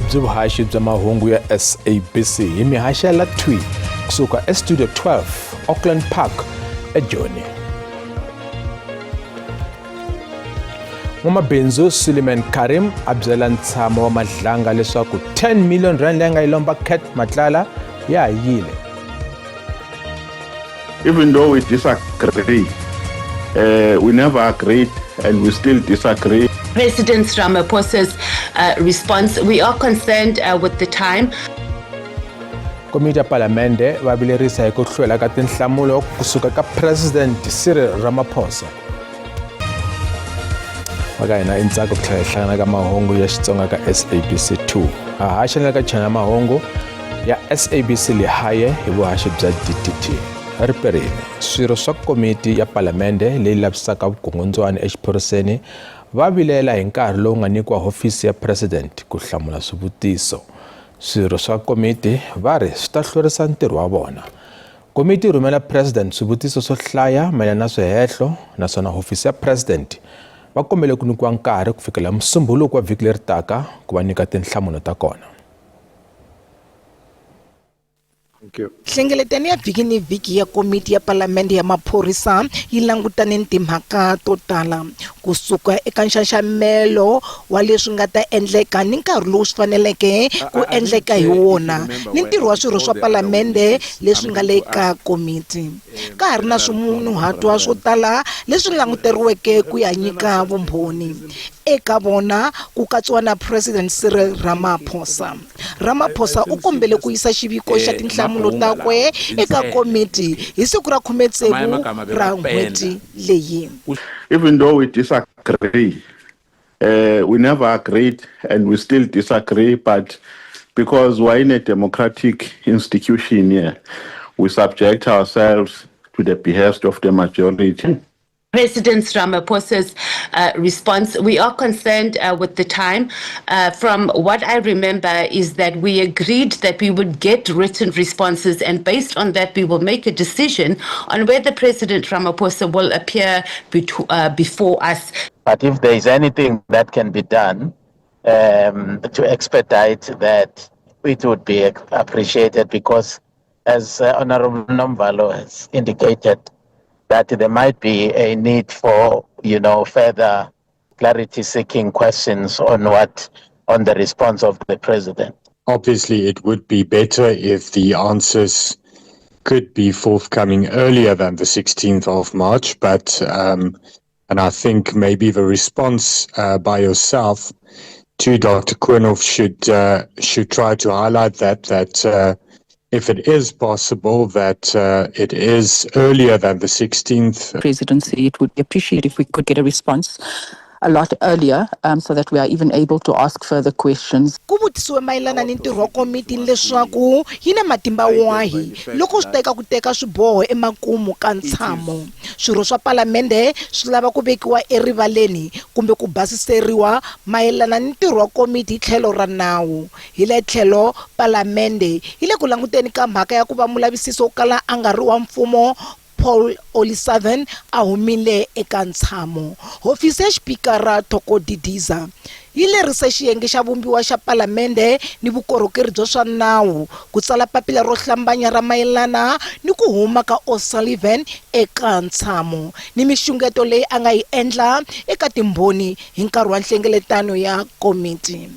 byi vuhaxi bya mahungu ya SABC hi mihashela twi kusuka estudio 12 Auckland Park eJoni. N'wamabindzu Suleiman Karim a byela ntshamo wa Madlanga leswaku 10 million rand leyi nga yi lomba Cat Matlala ya yile. Even though we disagree, we never agreed and we still disagree. President Ramaphosa's response, we are concerned with the time. Komiti ya Palamende va vilerisa hi ku hlwela ka tinhlamulo kusuka ka President Cyril Ramaphosa. Maka hina intsako ku tlhela hlangana ka mahungu ya Xitsonga ka SABC2. Haxa ka channel mahungu ya SABC Lehaye hi vuhaxi bya DTT. Riperini, swirho swa komiti ya Palamende leyi lavisaka vukungundzwana exiphoriseni va vilela hi nkarhi lowu nga nyikiwa hofisi ya President ku hlamula swivutiso. Swirho swa komiti va ri swi ta hlwerisa ntirho wa vona. Komiti yi rhumela President swivutiso swo hlaya mayelana na swihehlo, naswona hofisi ya President va kombele ku nyikiwa nkarhi ku fikela Musumbhuluku wa vhiki leri taka ku va nyika tinhlamulo ta kona. Nhlengeletano ya vhiki ni vhiki ya komiti ya Palamende ya maphorisa yi langutane ni timhaka to tala kusuka eka nxaxamelo wa leswi nga ta endleka ni nkarhi lowu swi faneleke ku endleka hi wona ni ntirho wa swirho swa Palamende leswi nga le ka komiti. Ka ha ri na swimunhuhatwa swo tala leswi languteriweke ku ya nyika vumbhoni eka vona ku katsiwa na President Cyril Ramaphosa. Ramaphosa u kombele ku yisa xiviko xa tinhlamulo takwe eka komiti hi siku ra 16 ra n'hweti leyi. Even though we disagree, we never agreed and we still disagree, but because we're in a democratic institution here, we subject ourselves to the behest of the majority. President Ramaphosa's response, we are concerned with the time. From what I remember is that we agreed that we would get written responses, and based on that we will make a decision on whether President Ramaphosa will appear before us. But if there is anything that can be done to expedite that, it would be appreciated, because as Honorable Nomvalo has indicated, that there might be a need for, further clarity-seeking questions on the response of the president. Obviously, it would be better if the answers could be forthcoming earlier than the 16th of March, but and I think maybe the response by yourself to Dr. Koenhoff should try to highlight that if it is possible that it is earlier than the 16th. Presidency, it would be appreciated if we could get a response a lot earlier so that we are even able to ask further questions. Ku vutisiwe mayelana ni ntirho wa komiti leswaku yi na matimba wahi loko swi teka ku teka swiboho emakumu ka ntshamo. Swirho swa Palamende swi lava ku vekiwa erivaleni kumbe ku basiseriwa mayelana ni ntirho wa komiti hi tlhelo ra nawu. Hi le tlhelo Palamende yi le ku languteni ka mhaka ya ku va mulavisisi wo kala a nga ri wa mfumo Paul Olisaven a humile eka ntshamo. Hofisi ya xipikara Thoko Didiza yi lerise xiyenge xa vumbiwa xa Palamende ni vukorhokeri byo swa nawu ku tsala papila ro hlambanya ra mayelana ni ku huma ka O'Sullivan eka ntshamo ni mixungeto leyi a nga yi endla eka timbhoni hi nkarhi wa nhlengeletano ya komiti.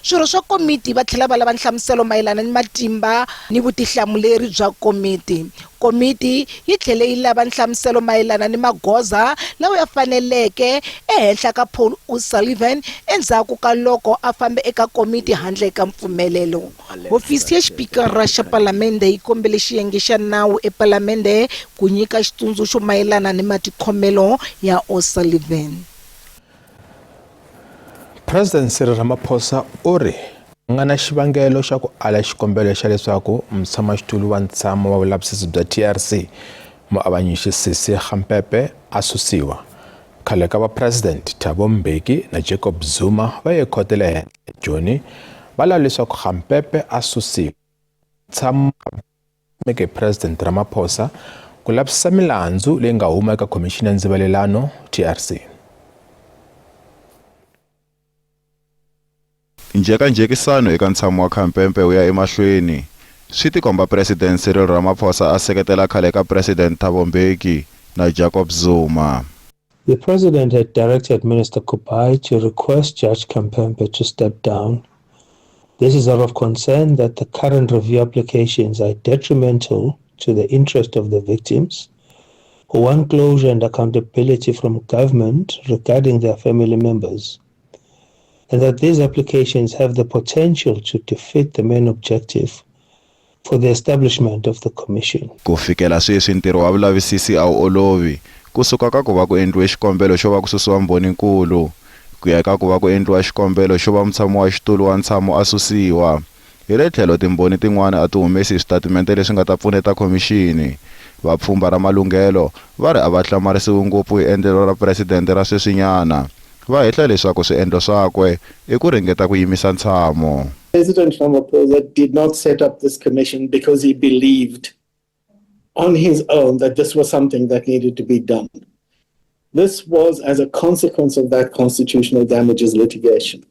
Swirho swa komiti va tlhela va lava nhlamuselo mayelana ni matimba ni vutihlamuleri bya komiti. Komiti yi tlhele yi lava nhlamuselo mayelana ni magoza lawa ya faneleke ehenhla ka Paul O'Sullivan endzhaku ka loko a fambe eka komiti handle ka mpfumelelo. Hofisi ya xipikara xa Palamende yi kombele xiyenge xa nawu ePalamende ku nyika xitsundzuxo mayelana ni matikhomelo ya O'Sullivan. President Cyril Ramaphosa u ri nga na xivangelo xa ku ala xikombelo xa leswaku mutshamaxitulu wa ntshamo wa vulavisisi bya TRC muavanyisi Sisi Khampepe a susiwa. Khale ka va President Thabo Mbeki na Jacob Zuma va ye khoto le henhla eJoni va lava leswaku Khampepe a susiwa. Tshamo ke President Ramaphosa ku lavisisa milandzu leyi nga huma eka Khomixini ya Ndzivalelano TRC. Njhekanjhekisano eka ntshamo wa Khampepe wu ya emahlweni. Swi tikomba President Cyril Ramaphosa a seketela khale ka President Thabo Mbeki na Jacob Zuma. The President had directed Minister Kupai to request Judge Khampepe to step down. This is out of concern that the current review applications are detrimental to the interest of the victims, who want closure and accountability from government regarding their family members, and that these applications have the potential to defeat the main objective for the establishment of the commission. Ku fikela sweswi ntirho wa vulavisisi a wu olovi, kusuka ka ku va ku endliwe xikombelo xo va ku susiwa mbhoninkulu, ku ya ka ku va ku endliwa xikombelo xo va mutshami wa xitulu wa ntshamo a susiwa. Hi le tlhelo timbhoni tin'wana a ti humesi switatimende leswi nga ta pfuneta khomixini. Vapfhumba ra malunghelo va ri a va hlamarisiwi ngopfu hi endlelo ra presidente ra sweswinyana. Va hehla leswaku swiendlo swakwe i ku ringeta ku yimisa ntshamo. President Ramaphosa did not set up this commission because he believed on his own that this was something that needed to be done. This was as a consequence of that constitutional damages litigation.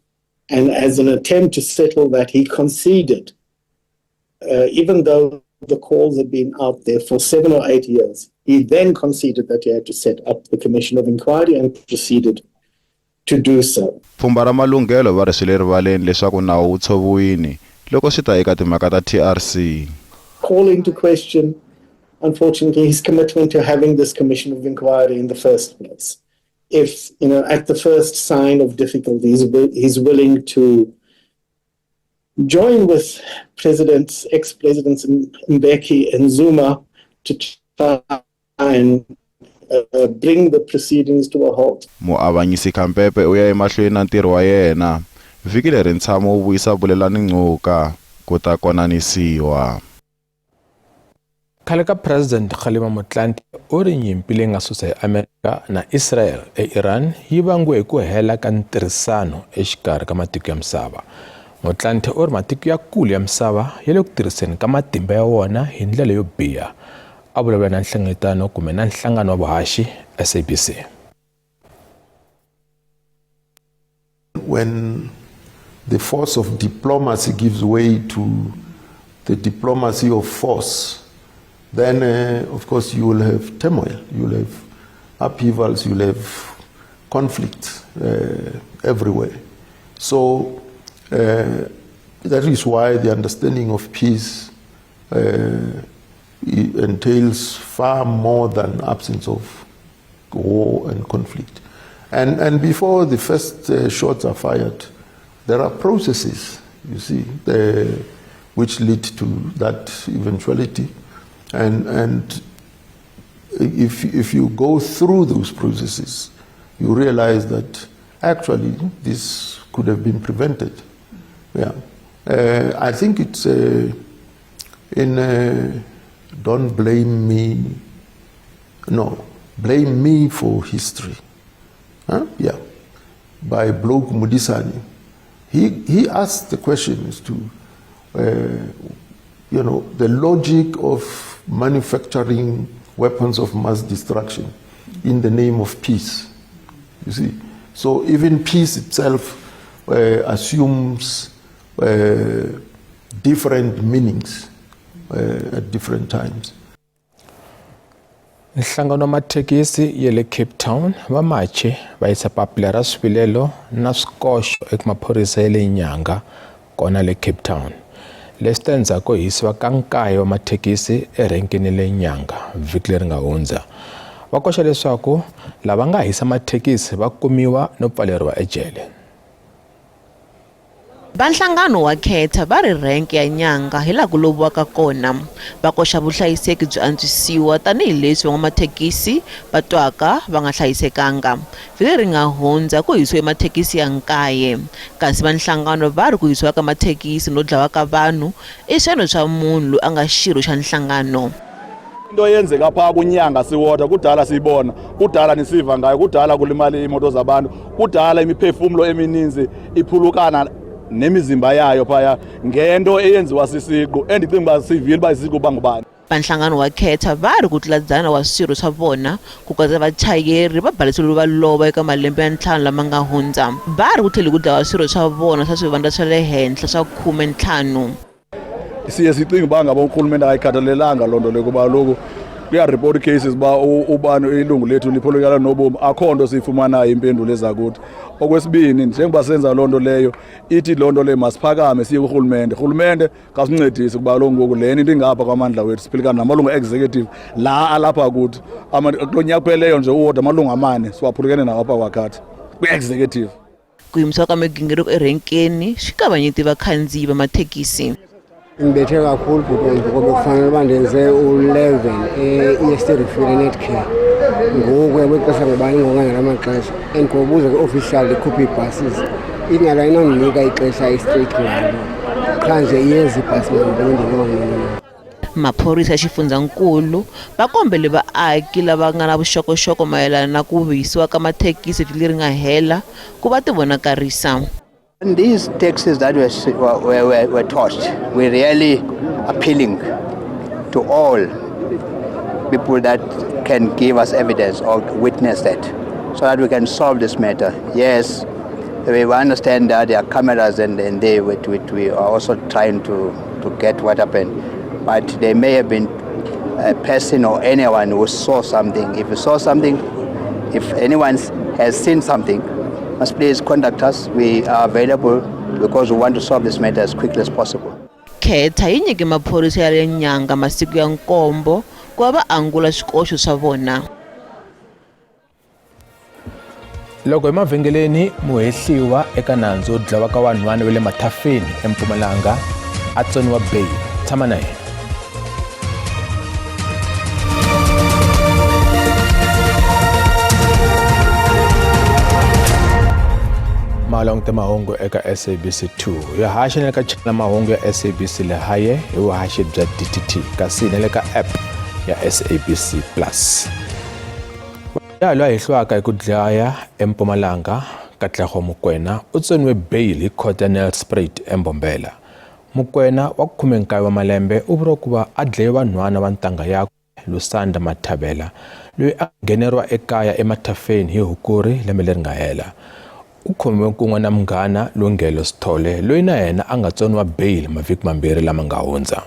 And as an attempt to settle that, he conceded, even though the calls had been out there for 7 or 8 years, he then conceded that he had to set up the Commission of Inquiry and proceeded to do so. Pfhumba ra malunghelo va ri swi le rivaleni leswaku nawu wu tshoviwile loko swi ta eka timhaka ta TRC. Call into question, unfortunately, his commitment to having this Commission of Inquiry in the first place. If, at the first sign of difficulties, he's willing to join with ex-presidents Mbeki and Zuma to try and bring the proceedings to a halt. Muavanyisi Khampepe u ya emahlweni na ntirho wa yena. Vhiki leri ntshamo wu vuyisa vulelani ncuka ku ta konanisiwa. Khale ka President Kgalema Motlanthe u ri nyimpi leyi nga susa hi Amerika na Israel Iran yi vangiwe hi ku hela ka ntirhisano exikarhi ka matiko ya misava. Motlanthe u ri matiko yakulu ya misava ya le ku tirhiseni ka matimba ya wona hi ndlela yo biha. A vulavula na nhlengeletano kumbe na nhlangano wa vuhaxi SABC. When the force of diplomacy gives way to the diplomacy of force, then of course you will have turmoil, you will have upheavals, you will have conflict everywhere. So that is why the understanding of peace entails far more than absence of war and conflict. And before the first shots are fired, there are processes, you see, which lead to that eventuality. And if you go through those processes, you realize that actually this could have been prevented. Yeah, I think it's don't blame me. No, blame me for history. Huh? Yeah, by Bloke Mudisani. He asked the question as to the logic of manufacturing weapons of mass destruction in the name of peace. You see, so even peace itself assumes different meanings at different times. Nhlangano wa mathekisi ya le Cape Town va mache va yisa papila ra swivilelo na swikoxo eka maphorisa ya le Nyanga kona le Cape Town. Leswi ta endzhaku hisiwa ka nkaye wa mathekisi erenkeni le Nyanga vhiki leri nga hundza. Va koxa leswaku lava nga hisa mathekisi va kumiwa no pfaleriwa ejele. Vanhlangano wa Khetha va ri renke ya Nyanga hi laha ku loviwaka kona. Va koxa vuhlayiseki byi antswisiwa tanihileswi van'wamathekisi va twaka va nga hlayisekanga. Vhiki leri nga hundza ku hisiwe mathekisi ya nkaye, kasi vanhlangano va ri ku hisiwa ka mathekisi no dlawa ka vanhu i swilo swa munhu loyi a nga xirho xa nhlangano. Into yenzeka pha kuNyanga siwodwa kudala siyibona, kudala nisiva ngayo, kudala kulimala imoto zabantu, kudala imiphefumulo emininzi iphulukana nemizimba yayo phaya ngento eyenziwa sisiqu endicinga uba sivile uba isisiqu bangubani. Vanhlangano wa Khetha va ri ku tluladzana wa swirho swa vona ku katsa vachayeri va balisiwe va lova eka malembe ya 5 lama nga hundza. Va ri ku tlheli ku dlawa swirho swa vona swa swivandla swa le henhla swa 15. Siye sicinga uba ngaba urhulumente ayikhathalelanga loo nto le kuba kaloku kuya-report cases uba ubani ilungu lethu liphulukana nobomi akho nto siyifumanayo impendulo ezakuthi. Okwesibini, njengoba senza loo nto leyo ithi loo nto leyo masiphakame siye kurhulumente. Urhulumente kasincedise kuba kaloku ngoku le nto ingapha kwamandla wethu siphilekana namalungu executive la alapha kuthi. Kulo nyaka upheleyo nje uwodwa amalungu 4 siwaphulukene nawo apha kwakhathi kwi-executive. Ku yimisiwa ka migingiriko erenkeni swi kavanyeti vakhandziyi va mathekisi. Ngibethe kakhulu bhuti ngoba kufanele uba ndenze u-11 e-EST Refuel Netcare. Ngoku yakwexesha ngobani ngokangela amaxesha andikobuza kwi-official likhuphe iibhasis ingala inondinika ixesha istraight ngalo qha nje iyeza ibhasi mandinondinon. Maphorisa ya xifundzankulu va kombele vaaki lava nga na vuxokoxoko mayelana na ku vuyisiwa ka mathekisi leri nga hela ku va ti vonakarisa. And these taxis that were torched, we're really appealing to all people that can give us evidence or witness that so that we can solve this matter. Yes, we understand that there are cameras and we are also trying to get what happened. But there may have been a person or anyone who saw something. If you saw something, if anyone has seen something, must please contact us. We are available because we want to solve this matter as quickly as possible. Khetha yi nyike maphorisa ya le Nyanga masiku ya 7 ku va angula swikoxo swa vona. Loko emavhengeleni muhehliwa eka nandzu wo dlawa ka vanhwana va le Mathafeni eMpumalanga a tsoniwa bail. Tshama na yena. Malong te mahungu eka SABC2 ya haxa le ka channel mahungu ya SABC le haye hi vuhaxi bya DTT kasi na le ka app ya SABC Plus. Ya lo hehliwaka hi ku dlaya eMpumalanga Katlego Mokoena u tsoniwe bail hi court ya Nelspruit eMbombela. Mokoena wa 19 wa malembe u vuriwa ku va a dlaye vanhwana va ntanga yakwe Lusanda Mathabela loyi a ngheneriwa ekaya eMathafeni hi Hukuri lembe leri nga hela. U khomiwe kun'we na munghana Lungelo Sithole loyi na yena a nga tsoniwa bail mavhiki mambirhi lama nga hundza.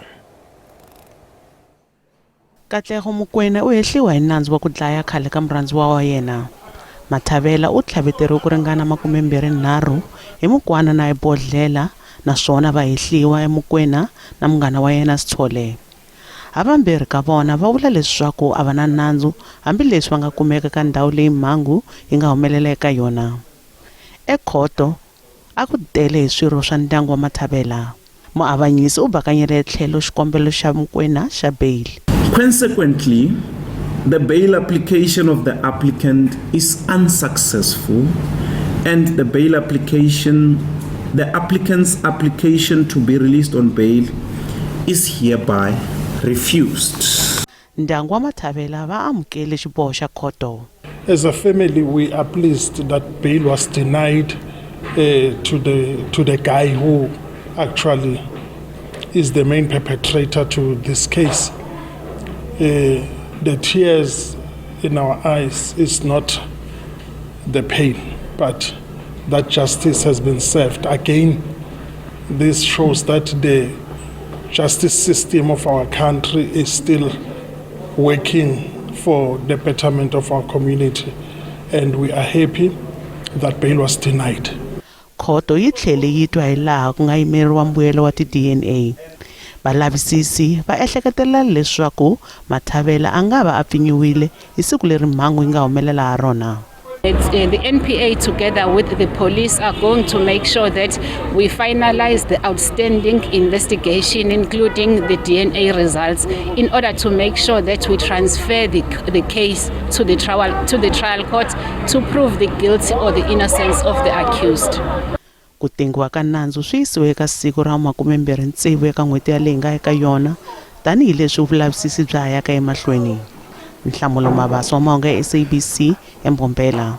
Katlego Mokoena u hehliwa hi nandzu wa ku dlaya khale ka murhandziwa wa yena. Mathabela u tlhaveteriwe ku ringana 23 hi mukwana na ebodhlela naswona va hehliwa eMokoena na munghana wa yena Sithole. Havambirhi ka vona va vula leswaku a va na nandzu hambileswi va nga kumeka ka ndhawu leyi mhangu yi nga humelela eka yona. Ekhoto a ku tele hi swirho swa ndyangu wa Mathabela. Muavanyisi u bakanyele tlhelo xikombelo xa Mokoena xa bail. Consequently, the bail application of the applicant is unsuccessful and the applicant's application to be released on bail is hereby refused. Ndyangu wa Mathabela va amukele xiboho xa khoto. As a family, we are pleased that bail was denied to the guy who actually is the main perpetrator to this case. The tears in our eyes is not the pain, but that justice has been served. Again, this shows that the justice system of our country is still working for the betterment of our community, and we are happy that bail was denied. Khoto yi tlhele yi twa hi laha ku nga yimeriwa mbuyelo wa ti-DNA. Valavisisi va ehleketela leswaku Mathabela a nga va a pfinyiwile hi siku leri mhangu yi nga humelela ha rona. The NPA together with the police are going to make sure that we finalize the outstanding investigation, including the DNA results, in order to make sure that we transfer the case to the trial court to prove the guilt or the innocence of the accused. Ku tengiwa ka nandzu swi yisiwe eka siku ra 26 eka n'hweti ya leyi nga eka yona tanihi leswi vulavisisi bya hayaka emahlweni. Nhlamulo Mabasa wa mahungu ya SABC eMbombela.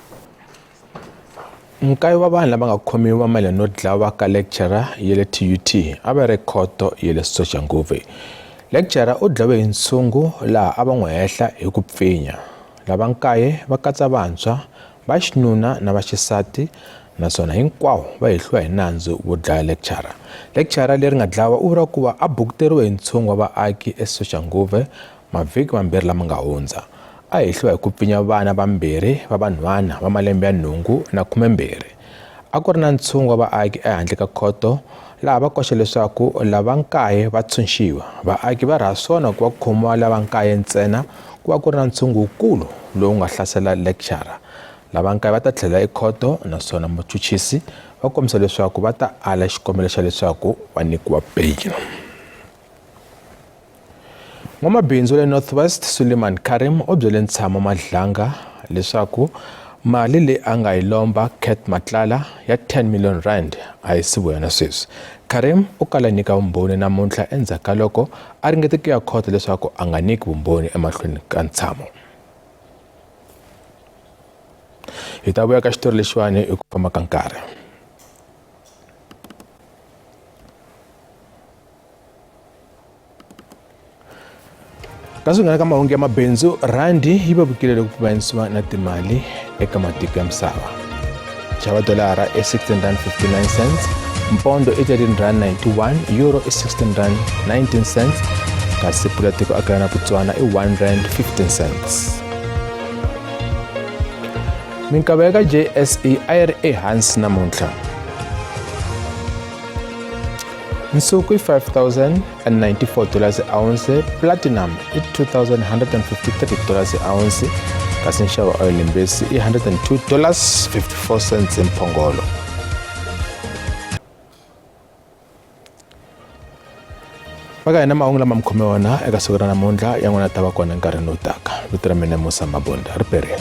Nkayo wa vanhu lava nga khomiwa mayelana no dlawa ka lecturer ya le TUT a va ri khoto ya le Soshanguve. lecturer u dlawe hi ntshungu laha a va n'wi hehla hi ku pfinya. Lava nkaye va katsa vantshwa va xinuna na vaxisati naswona hinkwavo va hehliwa hi nandzu wo dlaya lecturer. Lecturer leri nga dlawa u vula ku va a bukuteriwe hi ntshungu wa vaaki eSoshanguve mavhiki mambirhi lama nga hundza. A hehliwa hi ku pfinya vana vambirhi va vanhwana va malembe ya 8 na 12. A ku ri na ntshungu wa vaaki ehandle ka khoto laha va koxa leswaku lava nkaye va tshunxiwa. Vaaki va raha swona ku va khomiwa lava nkaye ntsena ku va ku ri na ntshungu wukulu lowu nga hlasela lecturer. Lava nkaye va ta tlhela ekhoto naswona muchuchisi va kombisa leswaku va ta ala xikombelo xa leswaku va nyikiwa bail. N'wamabindzu le Northwest Suleiman Karim u byele Ntshamo Madlanga leswaku mali leyi a nga yi lomba Cat Matlala ya 10 million rand a yi si vuya na sweswi. Karim u kala nyika vumbhoni namuntlha endzhaku ka loko a ringete ku ya khoto leswaku a nga nyiki vumbhoni emahlweni ka Ntshamo. Hi ta vuya ka xitori lexiwani hi ku famba ka nkarhi. Kasi ngana ka mahungu ya mabindzu, randi yi vevukile loko pimanisiwa na timali eka matiko ya misava. Xava dolara i 16.59 cents, mpondo i 13.91, euro i 16.19 cents, kasi pula tiko aka na Botswana i 1.15 cents. Minkava eka JSE a yi ri ehansi namuntlha. Nsuku i $5,094 a ounce, platinum i $2,153 a ounce, kasi nxavo wa oil mbesi i $102.54 mphongolo. Vaka hina mahungu lama mkhome wona eka siku ra namuntlha ya n'wana ta va kona nkarhini lowu taka. Vito ra mina Musa Mabunda ri perile.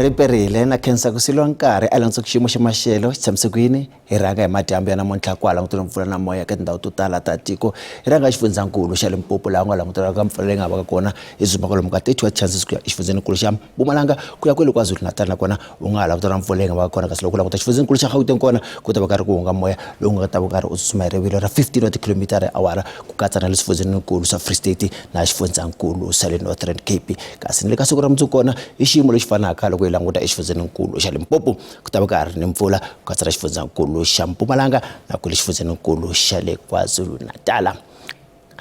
riperile na khensa ku silwa nkarhi a langutisa ku xiyimo xa maxelo xi tshamiseke kwini hi rhanga hi madyambu ya namuntlha ku langutela mpfula na moya eka tindhawu to tala ta tiko hi rhanga xifundzankulu xa Limpopo laha nga langutela ka mpfula leyi nga vaka kona hi zuma kwalomu ka 30 wa chances ku ya exifundzenikulu xa Mpumalanga ku ya kwele KwaZulu-Natal nakona u nga langutela mpfula leyi nga vaka kona kasi loko languta xifundzenikulu xa Gauteng kona ku ta va karhi ku hunga moya lowu nga ta va karhi u tsutsuma hi rivilo ra 15 wa tikhilomitara hi awara ku katsa na le xifundzenikulu xa Free State na xifundzankulu xa le Northern Cape kasi ni le ka siku ra mundzuku kona hi xiyimo lexi fanaka loko hi languta exifundzenikulu xa Limpopo ku ta va karhi ni mpfula ku katsa na xifundzenikulu xa Mpumalanga na ku le xifundzenikulu xa le KwaZulu-Natal. A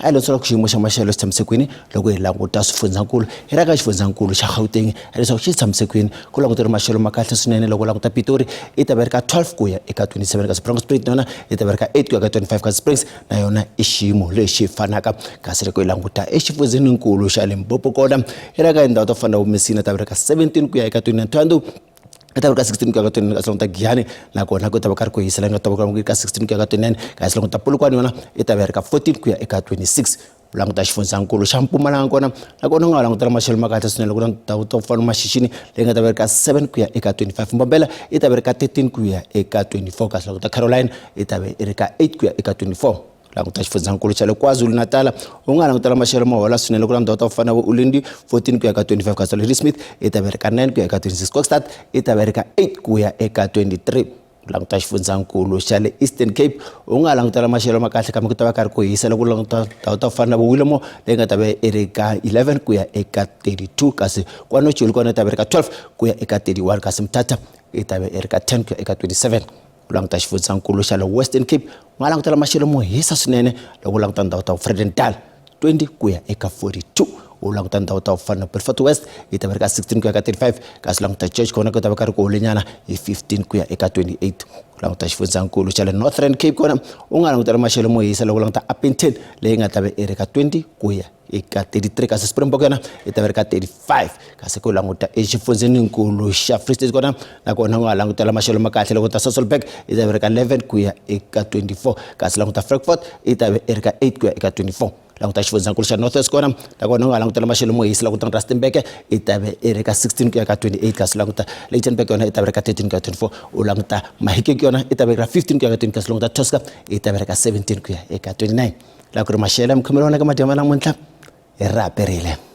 hi lotsolo ku xiyimo xa maxelo xi tshamisekweni loko hi languta swifundzankulu hi raka xifundzankulu xa Gauteng leswaku xi tshamisekweni ku languteriwa maxelo ma kahle swinene loko languta Pitori i ta va ri ka 12 ku ya eka 27 kasi Bronkhortspruit yona i ta va ri ka 8 ku ya ka 25 kasi Springs na yona i xiyimo lexi fanaka kasi loko hi languta exifundzenikulu xa Limpopo kona hi raka ndhawu to fana na Messina ta va ri ka 17 ku ya eka 29 ita va ka 16 ku ya ka 29 kasi languta Giyani nakona ku ta va karhi ku hisa nga ta va ka 16 ku ya ka 29 kasi languta Polokwane yona ita va ri ka 14 ku ya eka 26 languta xifundzankulu xa Mpumalanga kona nakona nga langutela maxelo ma kahle swinene loko ndhawu to fana Maxixini leyi nga ta va ri ka 7 ku ya eka 25 Mbombela ita va ri ka 13 ku ya eka 24 kasi languta Caroline ita va ri ka 8 ku ya eka 24 languta xifundzankulu xa le KwaZulu-Natal u nga langutela maxelo ma hola swinene loko ndhawu to fana Ulindi 14 ku ya ka 25 kasi Ladysmith ita va ri ka 9 ku ya eka 26 Kokstad ita va ri ka 8 ku ya eka 23 languta xifundzankulu xa le Eastern Cape u nga langutela maxelo ma kahle kambe ku ta va karhi ku hisa loko languta ndhawu to fana na Willemo leyi nga ta va ri ka 11 ku ya eka 32 kasi KwaNochulu kona ta va ri ka 12 ku ya eka 31 kasi Mthatha ita va ri ka 10 ku ya eka 27 languta xifundzankulu xa le Western Cape nga langutela maxelo mo hisa swinene loko languta ndhawu ta Vredendal 20 ku ya eka 42 u languta ndhawu ta fana na Beaufort West ita va ri ka 16 ku ya ka 35 kasi languta Church kona ku ta va karhi ku holenyana hi 15 ku ya eka 28 languta xifundzankulu xa le Northern Cape kona u nga langutela maxelo mo hisa loko languta Upington leyi nga ta va ri ka 20 ku ya eka 33 kasi Springbok yona ita va ri ka 35 kasi ku languta exifundzenikulu xa Free State kona nakona u nga langutela maxelo ma kahle loko ta Sasolburg ita va ri ka 11 ku ya eka 24 kasi languta Frankfurt ita va ri ka 8 ku ya eka 24 languta xifundzankulu xa North West kona nakona u nga langutela Maxelo Moyisi languta Rustenburg i ta ve i ri ka 16 ku ya ka 28 kasi languta Lichtenburg yona i ta ve ri ka 13 ku ya 24 u languta Mahikeng yona i ta ve ri ka 15 ku ya ka 20 kasi languta Tosca i ta ve ri ka 17 ku ya eka 29 la ku ri Maxelo mkhomelo wona ka madyama namuntlha hi raperile